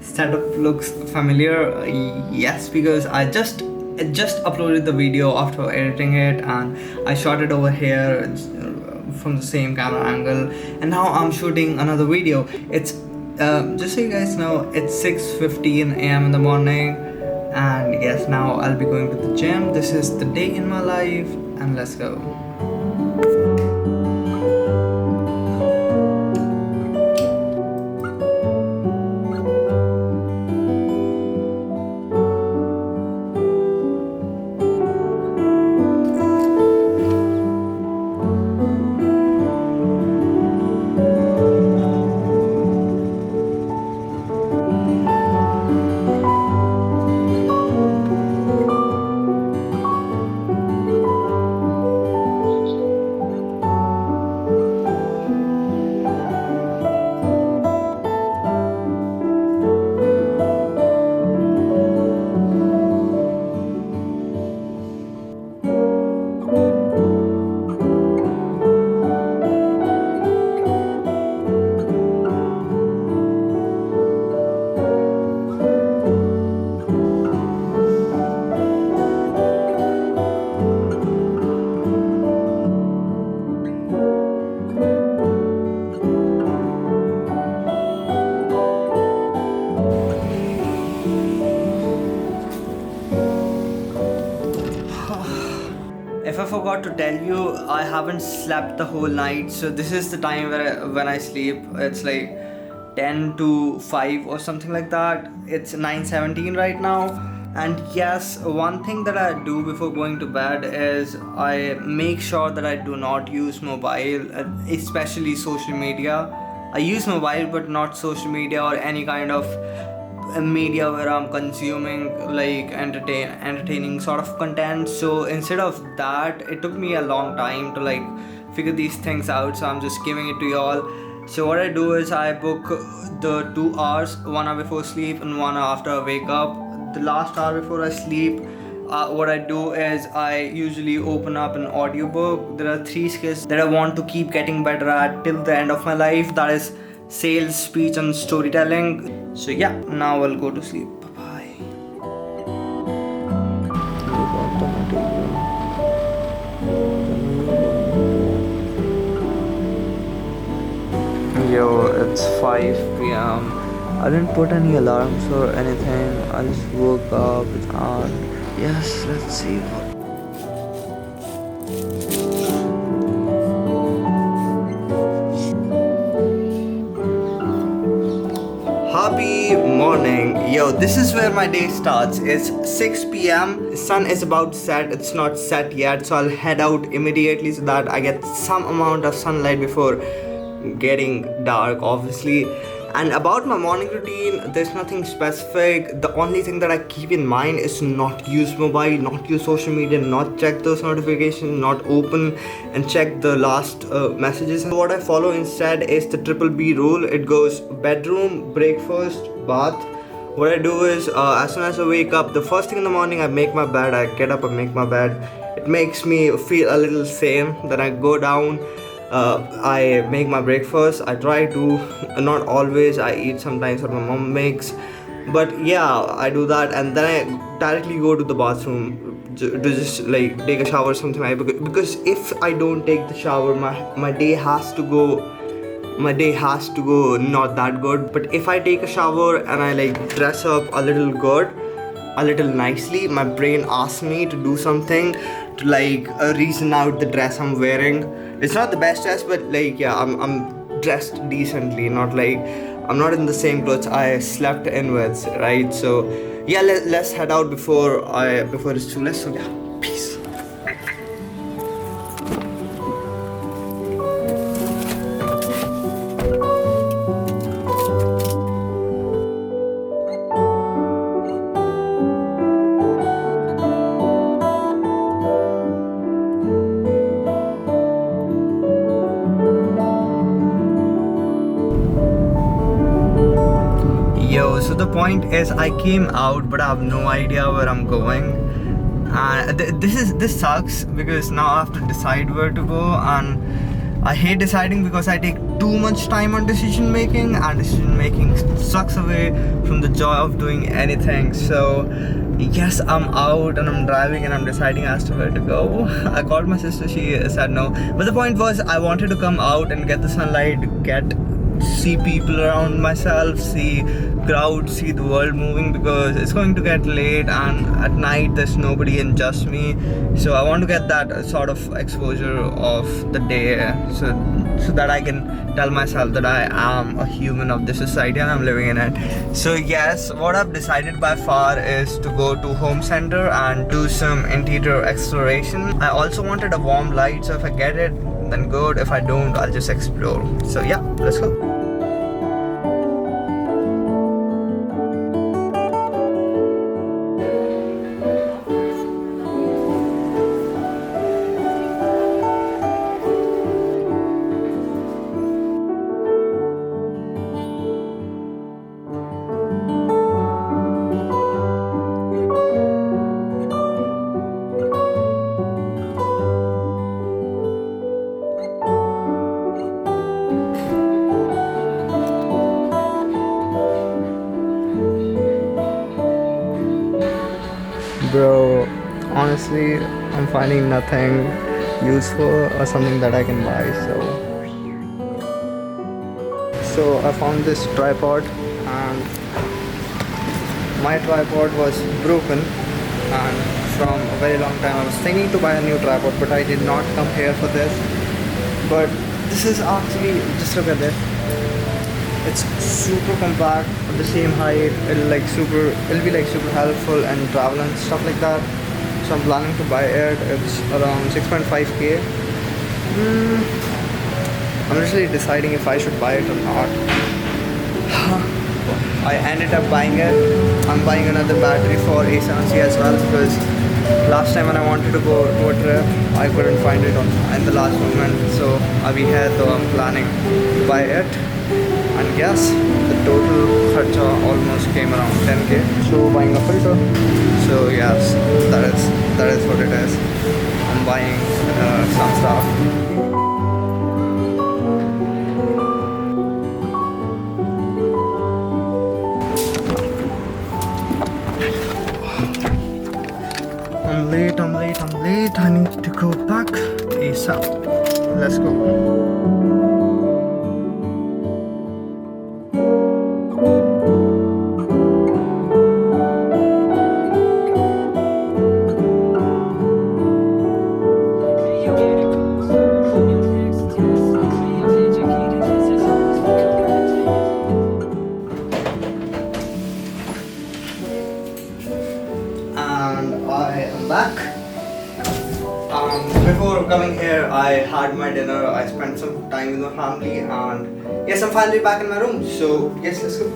Setup looks familiar. Yes, because I just uploaded the video after editing it, and I shot it over here from the same camera angle, and now I'm shooting another video. It's just so you guys know, it's 6:15 a.m. in the morning, and yes, now I'll be going to the gym. This is the day in my life, and let's go. If I forgot to tell you, I haven't slept the whole night, so this is the time when I sleep. It's like 10 to 5 or something like that. It's 9:17 right now. And yes, one thing that I do before going to bed is I make sure that I do not use mobile, especially social media. I use mobile but not social media or any kind of media where I'm consuming like entertaining sort of content. So instead of that, it took me a long time to like figure these things out, so I'm just giving it to y'all. So what I do is I book the 2 hours, 1 hour before sleep and 1 hour after I wake up. The last hour before I sleep, what I do is I usually open up an audiobook. There are 3 skills that I want to keep getting better at till the end of my life. That is sales, speech and storytelling. So yeah, now I'll go to sleep. Bye bye. Yo, it's 5 p.m. I didn't put any alarms or anything. I just woke up and yes, let's see. Happy morning. Yo, this is where my day starts. It's 6 p.m. Sun is about to set. It's not set yet, so I'll head out immediately so that I get some amount of sunlight before getting dark, obviously. And about my morning routine, there's nothing specific. The only thing that I keep in mind is to not use mobile, not use social media, not check those notifications, not open and check the last messages. What I follow instead is the triple B rule. It goes bedroom, breakfast, bath. What I do is as soon as I wake up, the first thing in the morning, I make my bed. I get up and make my bed. It makes me feel a little sane. Then I go down. I make my breakfast. I try to, not always, I eat sometimes what my mom makes, but yeah, I do that, and then I directly go to the bathroom to just like take a shower or something like that, because if I don't take the shower, my day has to go not that good. But if I take a shower and I like dress up a little good, a little nicely, my brain asks me to do something to like reason out the dress I'm wearing. It's not the best dress, but like yeah, I'm dressed decently, not like I'm not in the same clothes I slept in with, right? So yeah, let's head out before it's too late. So yeah, peace. So the point is, I came out, but I have no idea where I'm going. And this sucks because now I have to decide where to go. And I hate deciding because I take too much time on decision making, and decision making sucks away from the joy of doing anything. So yes, I'm out and I'm driving and I'm deciding as to where to go. I called my sister, she said no. But the point was, I wanted to come out and get the sunlight, see people around myself, see crowds, see the world moving, because it's going to get late and at night there's nobody and just me. So I want to get that sort of exposure of the day, so that I can tell myself that I am a human of this society and I'm living in it. So yes, what I've decided by far is to go to home center and do some interior exploration. I also wanted a warm light, so if I get it, then good. If I don't, I'll just explore. So yeah, let's go. Bro, honestly, I'm finding nothing useful or something that I can buy, so I found this tripod, and my tripod was broken, and from a very long time I was thinking to buy a new tripod, but I did not come here for this. But this is actually, just look at this. It's super compact, at the same height. It'll be like super helpful and travel and stuff like that. So I'm planning to buy it. It's around 6.5k. I'm literally deciding if I should buy it or not. I ended up buying it. I'm buying another battery for A7C as well, because last time when I wanted to go to a trip, I couldn't find it in the last moment. So I'll be here, though I'm planning to buy it. And yes, the total kharcha almost came around 10k. So buying a filter. So yes, that is what it is. I'm buying some stuff. I'm late. I need to go back ASAP. Let's go. And I am back. Before coming here, I had my dinner. I spent some time with my family, and yes, I'm finally back in my room. So yes, let's go.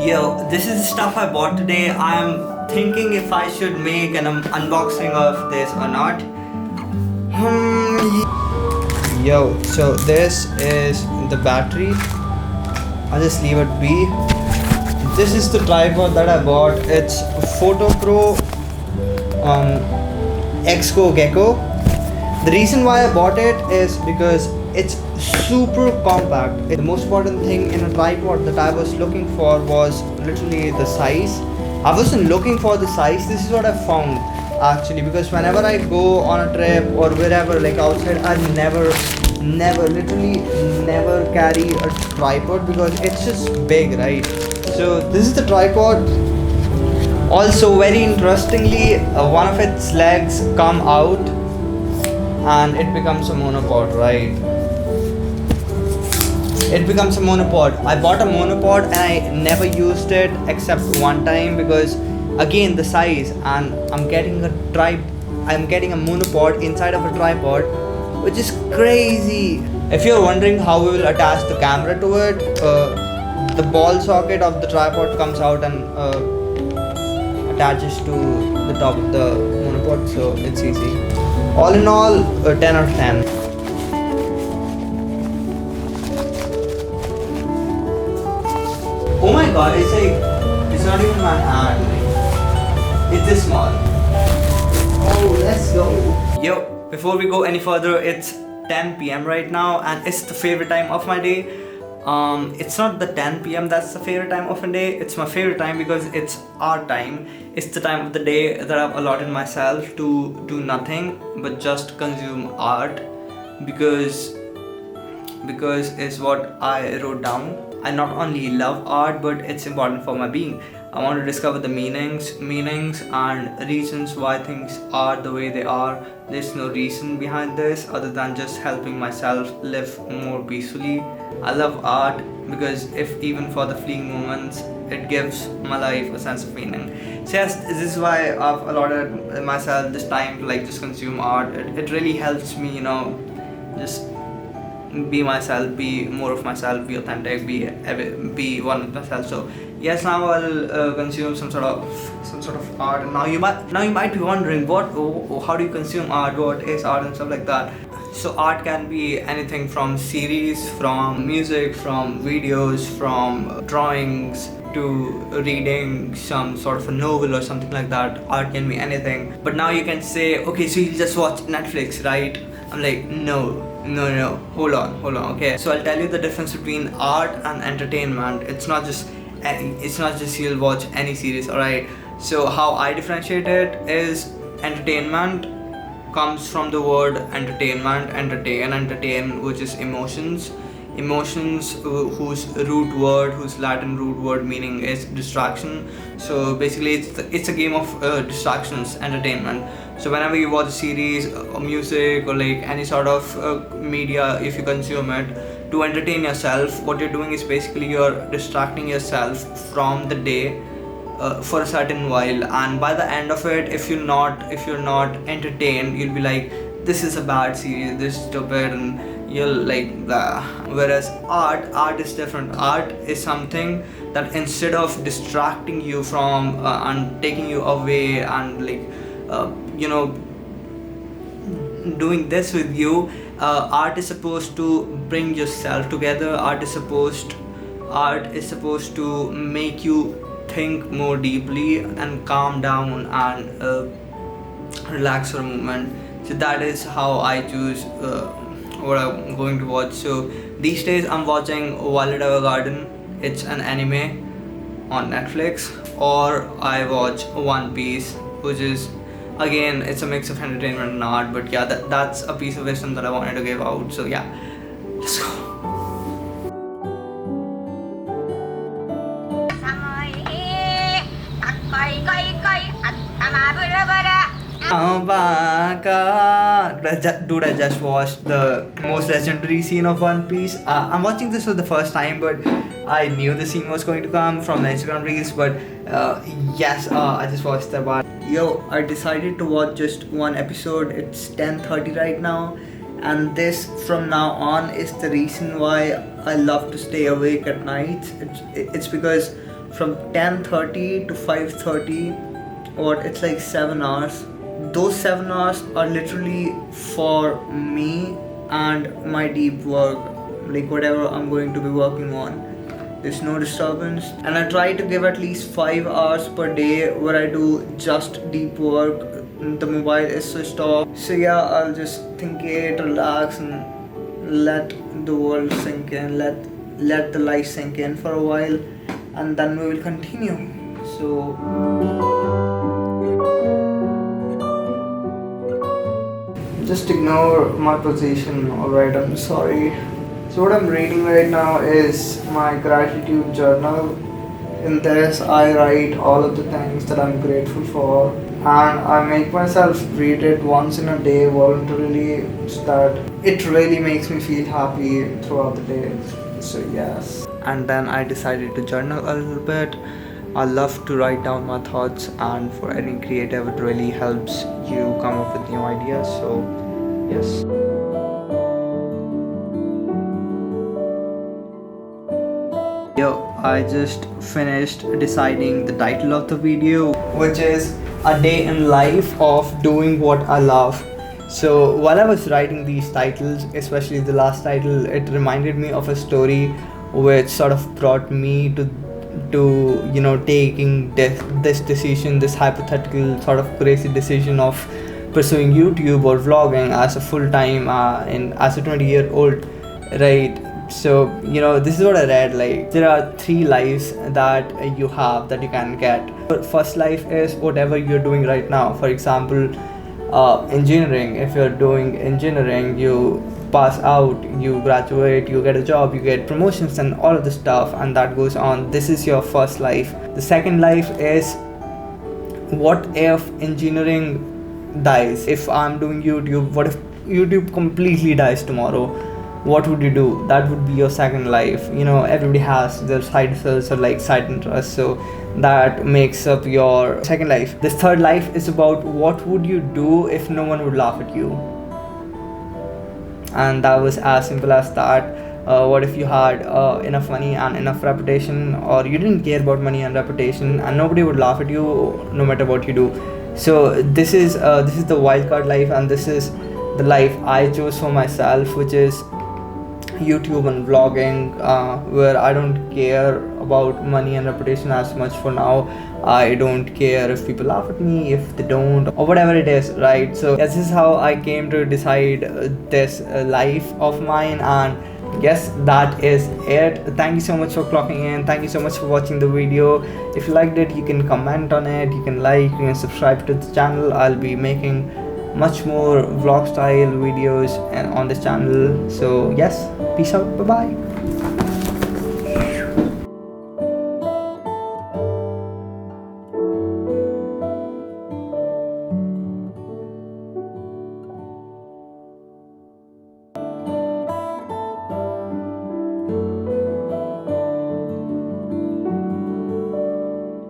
Yo, this is the stuff I bought today. I am thinking if I should make an unboxing of this or not. Yo, so this is the battery. I'll just leave it be. This is the tripod that I bought. It's Photo Pro Exco Gecko. The reason why I bought it is because it's super compact. The most important thing in a tripod that I was looking for was literally the size. I wasn't looking for the size. This is what I found actually, because whenever I go on a trip or wherever, like outside, I literally never carry a tripod because it's just big, right? So this is the tripod. Also, very interestingly, one of its legs come out and it becomes a monopod, right? It becomes a monopod. I bought a monopod and I never used it except one time because again the size, and I'm getting a monopod inside of a tripod, which is crazy. If you're wondering how we will attach the camera to it, the ball socket of the tripod comes out and attaches to the top of the monopod, so it's easy. All in all, 10 out of 10. Oh my god, it's like, it's not even my hand. It's this small. Oh, let's go. Yo, before we go any further, it's 10 p.m. right now and it's the favorite time of my day. It's not the 10 p.m. that's the favorite time of the day. It's my favorite time because it's art time. It's the time of the day that I've allotted myself to do nothing but just consume art because it's what I wrote down. I not only love art, but it's important for my being. I want to discover the meanings and reasons why things are the way they are. There's no reason behind this other than just helping myself live more peacefully. I love art because if even for the fleeting moments, it gives my life a sense of meaning. So yes, this is why I've allotted myself this time to like just consume art. It really helps me, just be myself, be more of myself, be authentic, be one with myself. So yes, now I'll consume some sort of art. And now you might be wondering how do you consume art, what is art and stuff like that. So art can be anything from series, from music, from videos, from drawings to reading some sort of a novel or something like that. Art can be anything. But now you can say, okay, so you just watch Netflix, right? I'm like, no, hold on, okay. So I'll tell you the difference between art and entertainment. It's not just you'll watch any series, alright? So how I differentiate it is entertainment comes from the word entertain, which is emotions, whose Latin root word meaning is distraction. So basically it's a game of distractions, entertainment. So whenever you watch a series or music or like any sort of media, if you consume it to entertain yourself, what you're doing is basically you're distracting yourself from the day for a certain while, and by the end of it, if you're not entertained, you'll be like, this is a bad series, this is stupid, and you'll like blah. Whereas art is different. Art is something that instead of distracting you from and taking you away and like doing this with you, art is supposed to bring yourself together. Art is supposed to make you think more deeply and calm down and relax for a moment. So that is how I choose what I'm going to watch. So these days I'm watching Violet Evergarden. It's an anime on Netflix. Or I watch One Piece, which is again, it's a mix of entertainment and art. But yeah, that's a piece of wisdom that I wanted to give out. So yeah, let's go. Oh my god, dude, I just watched the most legendary scene of One Piece. I'm watching this for the first time, but I knew the scene was going to come from the Instagram reels. But yes, I just watched that part. Yo, I decided to watch just one episode. It's 10:30 right now, and this from now on is the reason why I love to stay awake at night. It's because from 10:30 to 5:30, it's like 7 hours. Those 7 hours are literally for me and my deep work, like whatever I'm going to be working on. There's no disturbance, and I try to give at least 5 hours per day where I do just deep work. The mobile is switched off. So yeah, I'll just think it, relax, and let the world sink in, let the life sink in for a while, and then we will continue. So just ignore my position, alright? I'm sorry. So what I'm reading right now is my gratitude journal. In this, I write all of the things that I'm grateful for, and I make myself read it once in a day voluntarily, so that it really makes me feel happy throughout the day. So yes. And then I decided to journal a little bit. I love to write down my thoughts, and for any creative, it really helps you come up with new ideas. So yes. I just finished deciding the title of the video, which is A Day in Life of Doing What I Love. So while I was writing these titles, especially the last title, it reminded me of a story which sort of brought me to taking this decision, this hypothetical sort of crazy decision of pursuing YouTube or vlogging as a full-time and as a 20-year-old, right? So this is what I read. Like, there are 3 lives that you have that you can get. First life is whatever you're doing right now. For example, engineering. If you're doing engineering, you pass out, you graduate, you get a job, you get promotions and all of the stuff, and that goes on. This is your first life. The second life is, what if engineering dies? If I'm doing YouTube, what if YouTube completely dies tomorrow? What would you do? That would be your second life. Everybody has their side hustles or like side interests, so that makes up your second life. This third life is about what would you do if no one would laugh at you. And that was as simple as that. What if you had enough money and enough reputation, or you didn't care about money and reputation, and nobody would laugh at you no matter what you do? So this is the wildcard life, and this is the life I chose for myself, which is YouTube and vlogging, where I don't care about money and reputation as much for now. I don't care if people laugh at me, if they don't, or whatever it is, right? So this is how I came to decide this life of mine, and yes, that is it. Thank you so much for clocking in. Thank you so much for watching the video. If you liked it, you can comment on it, you can like, you can subscribe to the channel. I'll be making much more vlog style videos and on this channel. So yes, peace out, bye bye.